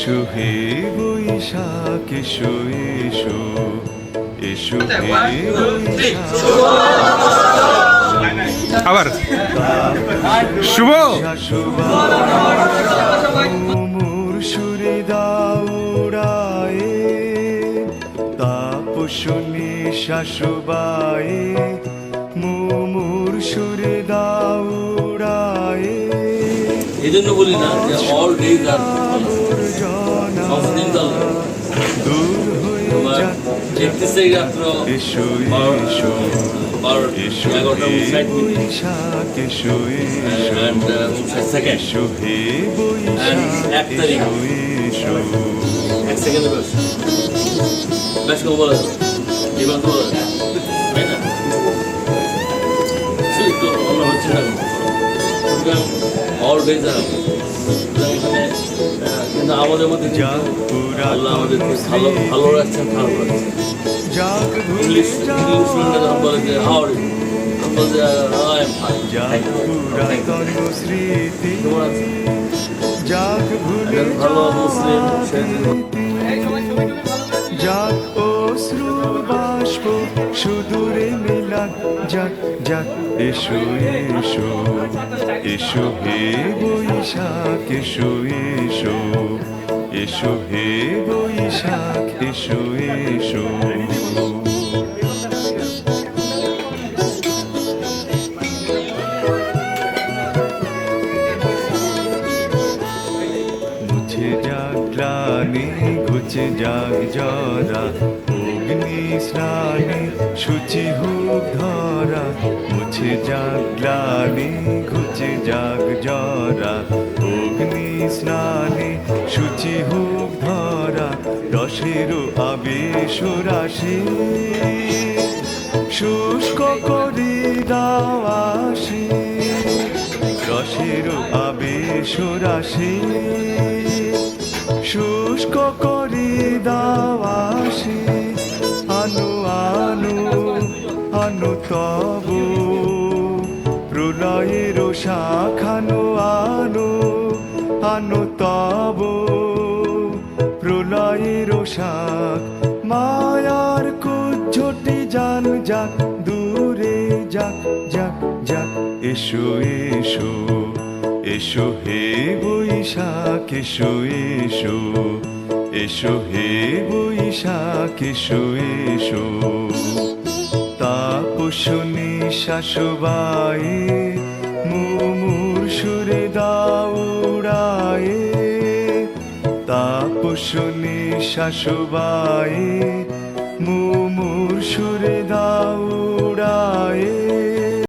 এসো হে বৈশাখ এসো এসো এসো হে আবার শুভ মোর সুরে দাউড়ায়ে তাপসনী শাশুবায়ে মোর সুরে দাউড়ায়ে এই জন্য বলি না যে অল ডেজ আর সমস্ত দূর হয়ে তোমার যাক 31 রাত্র এসো এসো 11টা 59 মিনিট বৈশাখ এসো এসো and 59 সেকেন্ড এসো হে বৈশাখ 1 তারিখ এসো 1 সেকেন্ডে বেশ কম বলা যাবে এবার তো বলা যায় তাই না শুধু তো অন্য হচ্ছে না সুতরাং অল ডেজ আর এখানে কিন্তু আমাদের মধ্যে আল্লাহ আমাদেরকে ভালো ভালো রাখছেন ভালো রাখছেন জাগ ইংলিশ স্টুডেন্টরা যখন বলে যে হাউ আর ইউ আমি বলতে আই এম ফাইন জাগ পুরাতন স্মৃতি জাগ ভুলে ভালো মুসলিম জাগ অশ্রু বাষ্প সুদূরে মিলাক জাগ জাগ এসো এসো এসো হে বৈশাখ এসো এসো এসো হে বৈশাখ এসো এসো মুছে যাক গ্লানি ঘুচে যাক জরা অগ্নি স্নানে সূচি হোক ধরা মুছে যাক গ্লানি ঘুচে যাক জরা অগ্নি স্নানে সূচি হোক ধরা রসের আবেশ রাশি শুষ্ক করি দাওয়াসি রসের আবেশ রাশি শুষ্ক করি দাওয়াসি আনু আনু আনু তব প্রলয়ের শাখানো আনু আনু তব প্রলয়ের শাখ মায়ার কুজ্জটি জান যাক দূরে যাক যাক যাক এসো এসো এসো হে বৈশাখ এসো এসো এসো হে বৈশাখ এসো এসো তাপসনী শাশুবায়ে মুমুর সুরে দাউড়ায়ে তাপসনী শাশুবায়ে মুমুর সুরে